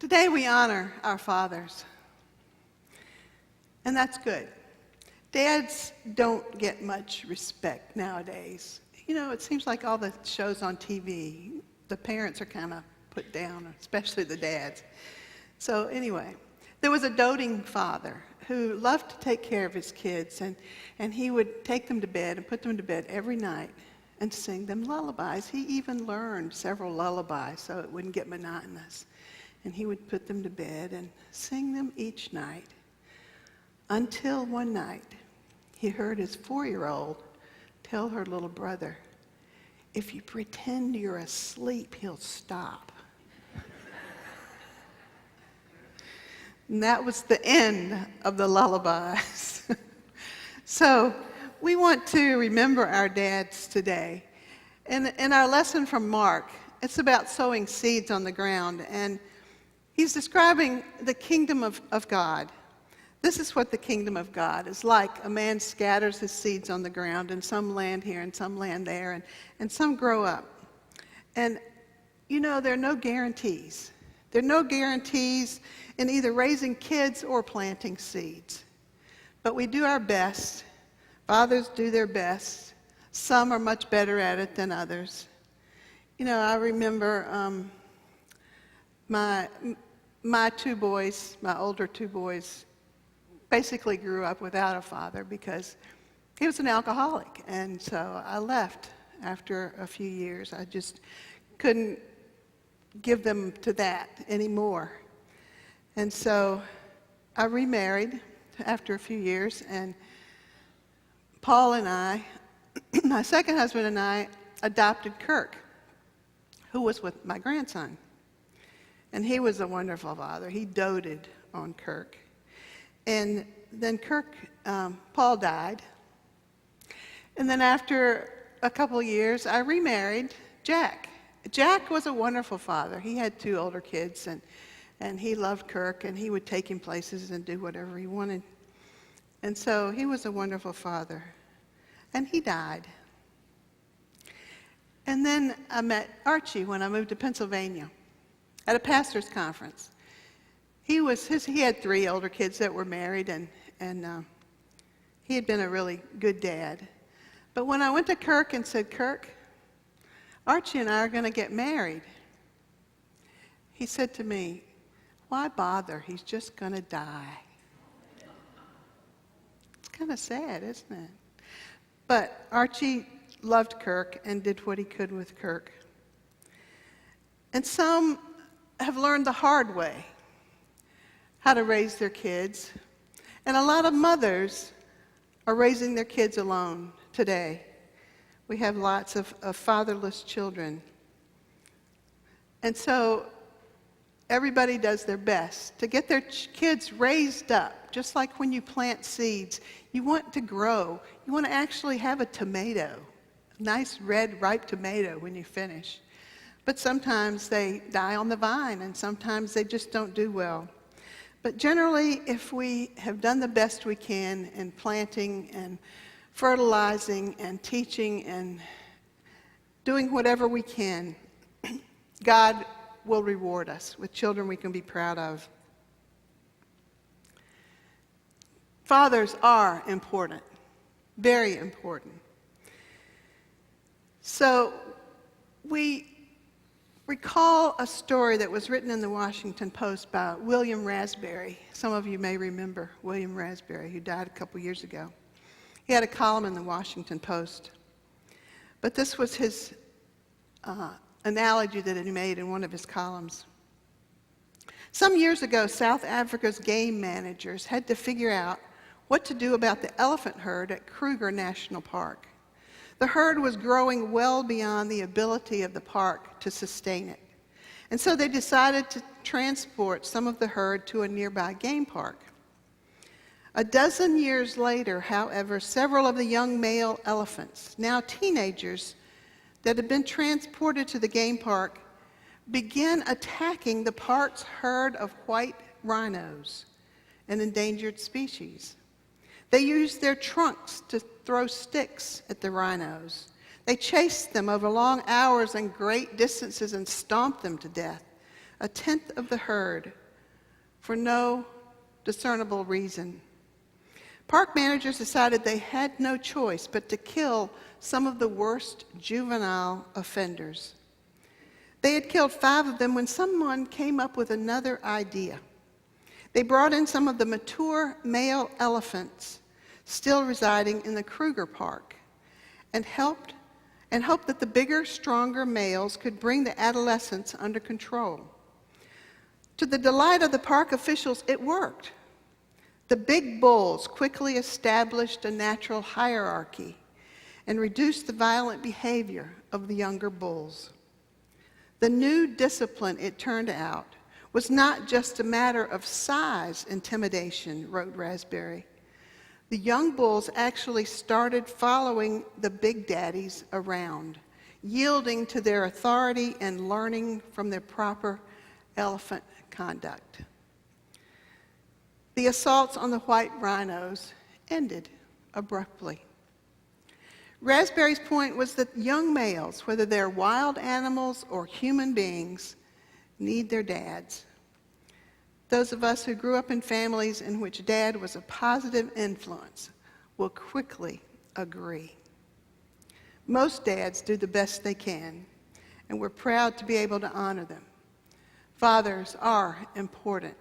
Today we honor our fathers, and that's good. Dads don't get much respect nowadays. You know, it seems like all the shows on TV, the parents are kind of put down, especially the dads. So anyway, there was a doting father who loved to take care of his kids, and he would take them to bed and put them to bed every night and sing them lullabies. He even learned several lullabies so it wouldn't get monotonous. And he would put them to bed and sing them each night until one night he heard his 4-year-old tell her little brother, "If you pretend you're asleep, he'll stop." And that was the end of the lullabies. So we want to remember our dads today. In our lesson from Mark, it's about sowing seeds on the ground, and he's describing the kingdom of God. This is what the kingdom of God is like. A man scatters his seeds on the ground, and some land here and some land there, and some grow up. And, you know, there are no guarantees. There are no guarantees in either raising kids or planting seeds. But we do our best. Fathers do their best. Some are much better at it than others. You know, I remember my two boys, my older two boys, basically grew up without a father because he was an alcoholic. And so I left after a few years. I just couldn't give them to that anymore. And so I remarried after a few years, and Paul and I, my second husband and I, adopted Kirk, who was with my grandson. And he was a wonderful father. He doted on Kirk. And then Paul died. And then after a couple of years, I remarried Jack. Jack was a wonderful father. He had 2 older kids, and he loved Kirk, and he would take him places and do whatever he wanted. And so he was a wonderful father. And he died. And then I met Archie when I moved to Pennsylvania at a pastor's conference. He had 3 older kids that were married, and he had been a really good dad. But when I went to Kirk and said, "Kirk, Archie and I are going to get married," he said to me, "Why bother? He's just going to die." It's kind of sad, isn't it? But Archie loved Kirk and did what he could with Kirk. And some have learned the hard way how to raise their kids. And a lot of mothers are raising their kids alone today. We have lots of fatherless children. And so everybody does their best to get their kids raised up. Just like when you plant seeds, you want to grow. You want to actually have a tomato, a nice red ripe tomato when you finish. But sometimes they die on the vine, and sometimes they just don't do well. But generally, if we have done the best we can in planting and fertilizing and teaching and doing whatever we can, God will reward us with children we can be proud of. Fathers are important, very important. So we recall a story that was written in the Washington Post by William Raspberry. Some of you may remember William Raspberry, who died a couple years ago. He had a column in the Washington Post. But this was his analogy that he made in one of his columns. Some years ago, South Africa's game managers had to figure out what to do about the elephant herd at Kruger National Park. The herd was growing well beyond the ability of the park to sustain it. And so they decided to transport some of the herd to a nearby game park. A dozen years later, however, several of the young male elephants, now teenagers, that had been transported to the game park began attacking the park's herd of white rhinos, an endangered species. They used their trunks to throw sticks at the rhinos. They chased them over long hours and great distances and stomped them to death. a tenth of the herd, for no discernible reason. Park managers decided they had no choice but to kill some of the worst juvenile offenders. They had killed 5 of them when someone came up with another idea. They brought in some of the mature male elephants still residing in the Kruger Park and hoped that the bigger, stronger males could bring the adolescents under control. To the delight of the park officials, it worked. The big bulls quickly established a natural hierarchy and reduced the violent behavior of the younger bulls. The new discipline, it turned out, was not just a matter of size intimidation, wrote Raspberry. The young bulls actually started following the big daddies around, yielding to their authority and learning from their proper elephant conduct. The assaults on the white rhinos ended abruptly. Raspberry's point was that young males, whether they're wild animals or human beings, need their dads. Those of us who grew up in families in which dad was a positive influence will quickly agree. Most dads do the best they can, and we're proud to be able to honor them. Fathers are important.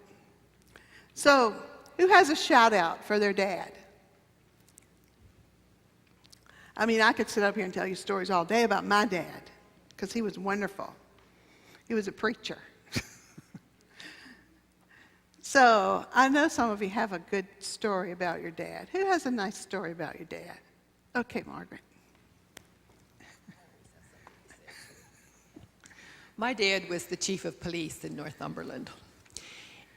So, who has a shout out for their dad? I mean, I could sit up here and tell you stories all day about my dad, because he was wonderful. He was a preacher. So, I know some of you have a good story about your dad. Who has a nice story about your dad? Okay, Margaret. My dad was the chief of police in Northumberland.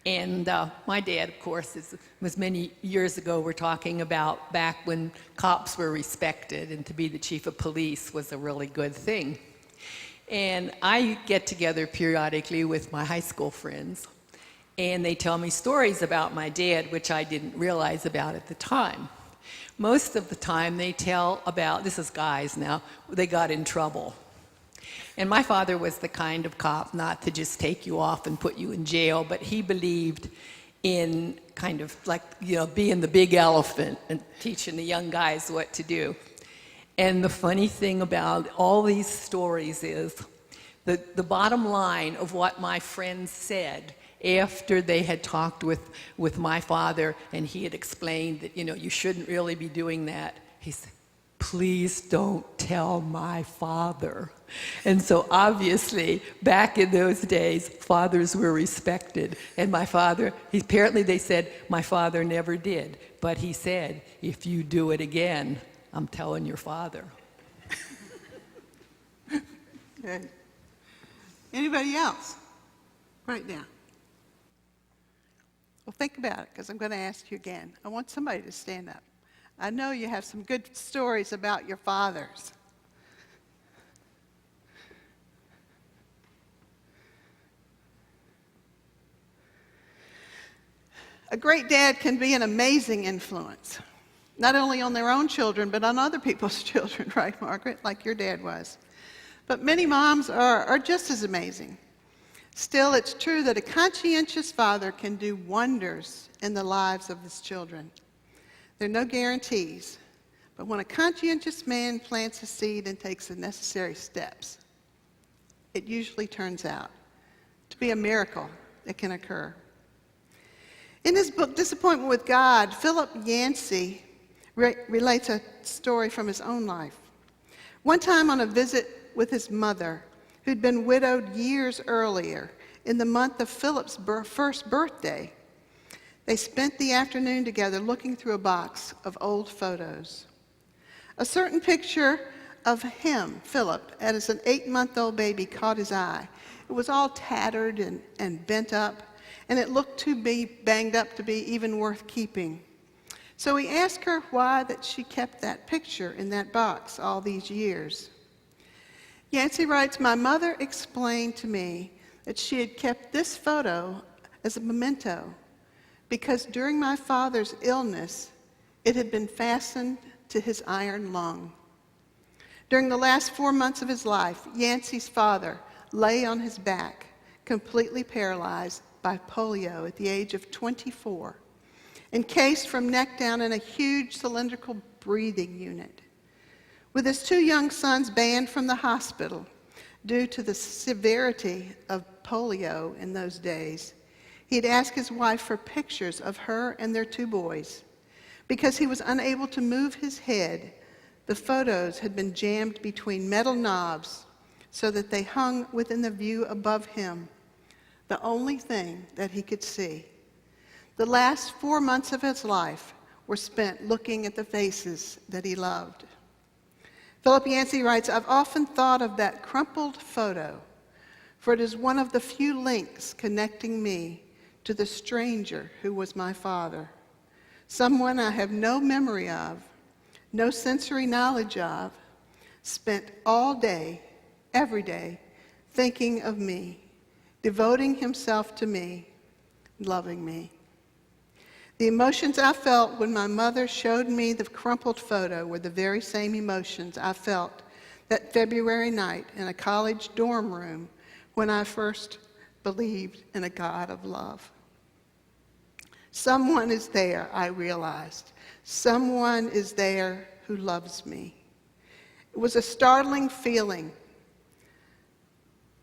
And my dad, of course, was many years ago. We're talking about back when cops were respected, and to be the chief of police was a really good thing. And I get together periodically with my high school friends, and they tell me stories about my dad, which I didn't realize about at the time. Most of the time they tell about, this is guys now, they got in trouble. And my father was the kind of cop not to just take you off and put you in jail, but he believed in kind of like, being the big elephant and teaching the young guys what to do. And the funny thing about all these stories is that the bottom line of what my friends said after they had talked with my father and he had explained that, you shouldn't really be doing that, he said, "Please don't tell my father." And so obviously, back in those days, fathers were respected. And my father, apparently they said, my father never did. But he said, "If you do it again, I'm telling your father." Good. Anybody else? Right now. Well, think about it, because I'm going to ask you again. I want somebody to stand up. I know you have some good stories about your fathers. A great dad can be an amazing influence, not only on their own children, but on other people's children, right, Margaret, like your dad was. But many moms are just as amazing. Still, it's true that a conscientious father can do wonders in the lives of his children. There are no guarantees, but when a conscientious man plants a seed and takes the necessary steps, it usually turns out to be a miracle that can occur. In his book, Disappointment with God, Philip Yancey relates a story from his own life. One time on a visit with his mother, who'd been widowed years earlier, in the month of Philip's first birthday, they spent the afternoon together looking through a box of old photos. A certain picture of him, Philip, as an 8-month-old baby caught his eye. It was all tattered and bent up, and it looked too banged up to be even worth keeping. So he asked her why that she kept that picture in that box all these years. Yancey writes, "My mother explained to me that she had kept this photo as a memento because during my father's illness, it had been fastened to his iron lung. During the last 4 months of his life, Yancey's father lay on his back, completely paralyzed by polio at the age of 24, encased from neck down in a huge cylindrical breathing unit. With his 2 young sons banned from the hospital due to the severity of polio in those days, he'd asked his wife for pictures of her and their 2 boys. Because he was unable to move his head, the photos had been jammed between metal knobs so that they hung within the view above him, the only thing that he could see. The last 4 months of his life were spent looking at the faces that he loved. Philip Yancey writes, "I've often thought of that crumpled photo, for it is one of the few links connecting me to the stranger who was my father, someone I have no memory of, no sensory knowledge of, spent all day, every day, thinking of me, devoting himself to me, loving me." The emotions I felt when my mother showed me the crumpled photo were the very same emotions I felt that February night in a college dorm room when I first believed in a God of love. Someone is there, I realized. Someone is there who loves me. It was a startling feeling.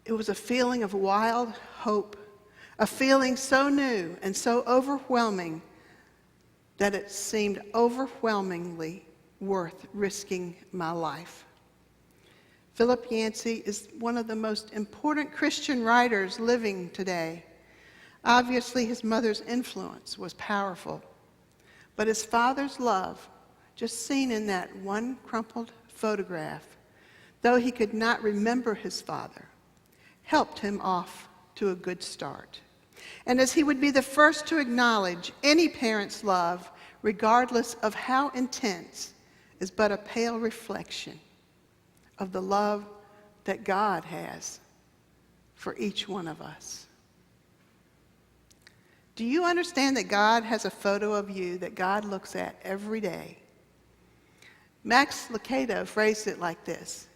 It was a feeling of wild hope, a feeling so new and so overwhelming that it seemed overwhelmingly worth risking my life. Philip Yancey is one of the most important Christian writers living today. Obviously, his mother's influence was powerful, but his father's love, just seen in that one crumpled photograph, though he could not remember his father, helped him off to a good start. And as he would be the first to acknowledge, any parent's love, regardless of how intense, is but a pale reflection of the love that God has for each one of us. Do you understand that God has a photo of you that God looks at every day? Max Lucado phrased it like this: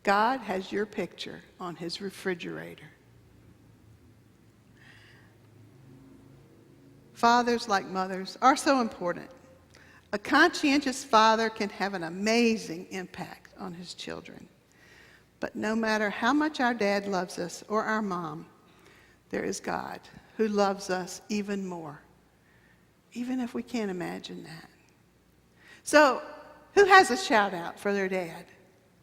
God has your picture on his refrigerator. Fathers, like mothers, are so important. A conscientious father can have an amazing impact on his children. But no matter how much our dad loves us or our mom, there is God who loves us even more, even if we can't imagine that. So, who has a shout out for their dad?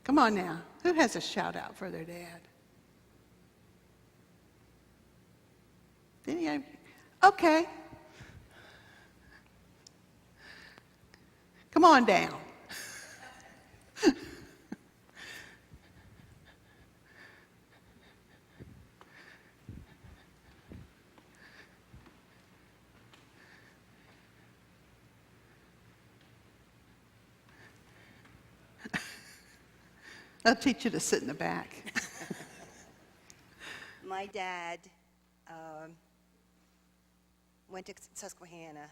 Come on now. Who has a shout out for their dad? Any of you? Okay. Come on down. I'll teach you to sit in the back. My dad went to Susquehanna,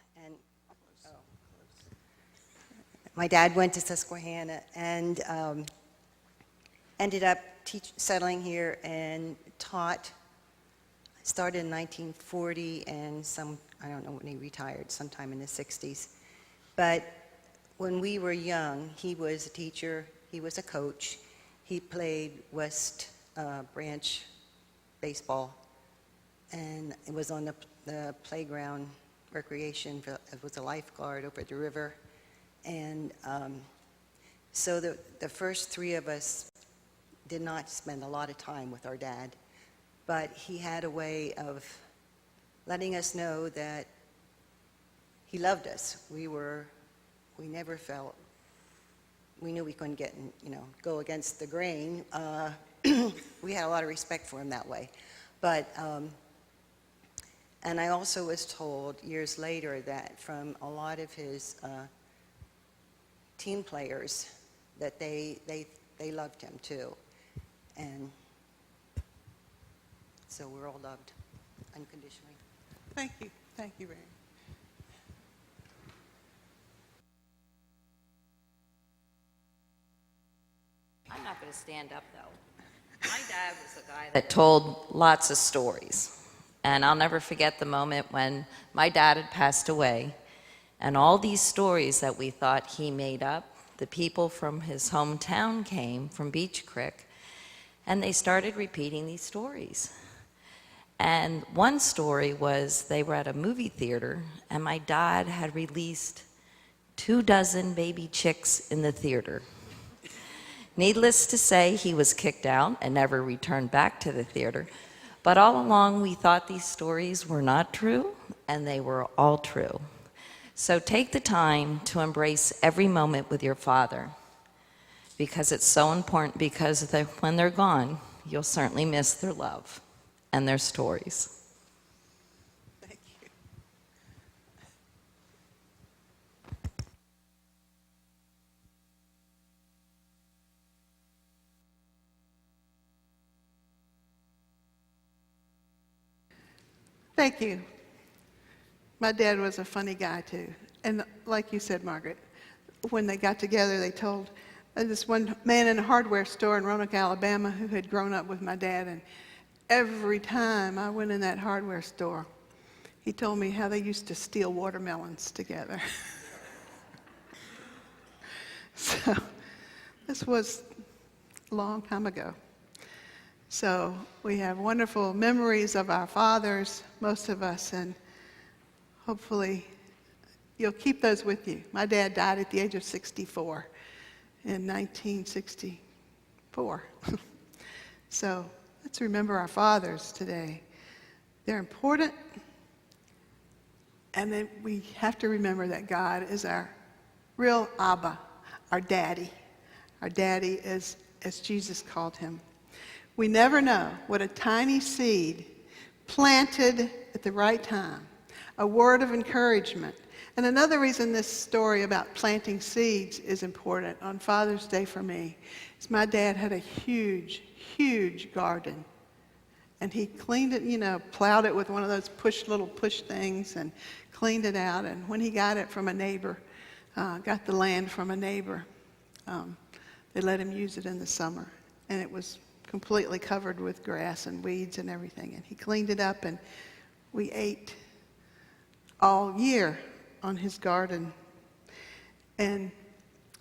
and ended up settling here and taught. Started in 1940, and I don't know when he retired, sometime in the 60s. But when we were young, he was a teacher, he was a coach. He played West Branch baseball, and it was on the playground recreation. It was a lifeguard over at the river. And so the first 3 of us did not spend a lot of time with our dad, but he had a way of letting us know that he loved us. We never felt, we knew we couldn't go against the grain. We had a lot of respect for him that way. But, and I also was told years later that from a lot of his team players that they loved him too. And so we're all loved unconditionally. Thank you. Thank you, Ray. I'm not going to stand up, though. My dad was was a guy that told lots of stories. And I'll never forget the moment when my dad had passed away, and all these stories that we thought he made up, the people from his hometown came from Beach Creek, and they started repeating these stories. And one story was they were at a movie theater, and my dad had released 24 baby chicks in the theater. Needless to say, he was kicked out and never returned back to the theater. But all along, we thought these stories were not true, and they were all true. So take the time to embrace every moment with your father, because it's so important, because when they're gone, you'll certainly miss their love and their stories. Thank you. Thank you. My dad was a funny guy, too. And like you said, Margaret, when they got together, they told this one man in a hardware store in Roanoke, Alabama, who had grown up with my dad, and every time I went in that hardware store, he told me how they used to steal watermelons together. So this was a long time ago. So we have wonderful memories of our fathers, most of us, and hopefully you'll keep those with you. My dad died at the age of 64 in 1964. So let's remember our fathers today. They're important, and then we have to remember that God is our real Abba, our daddy. Our daddy is, as Jesus called him. We never know what a tiny seed planted at the right time, a word of encouragement. And another reason this story about planting seeds is important on Father's Day for me is my dad had a huge, huge garden. And he cleaned it, plowed it with one of those little push things and cleaned it out. And when he got it from a neighbor, got the land from a neighbor, they let him use it in the summer. And it was completely covered with grass and weeds and everything. And he cleaned it up, and we ate all year on his garden. And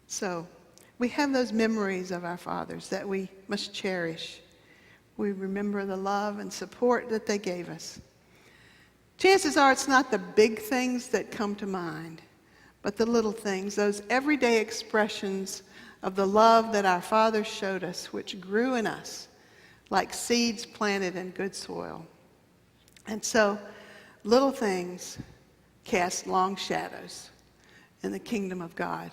so we have those memories of our fathers that we must cherish. We remember the love and support that they gave us. Chances are it's not the big things that come to mind, but the little things, those everyday expressions of the love that our fathers showed us, which grew in us like seeds planted in good soil. And so little things cast long shadows in the kingdom of God.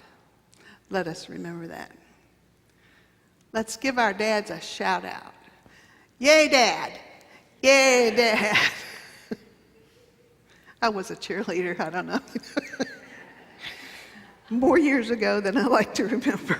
Let us remember that. Let's give our dads a shout out. Yay, Dad! Yay, Dad! I was a cheerleader, I don't know. More years ago than I like to remember.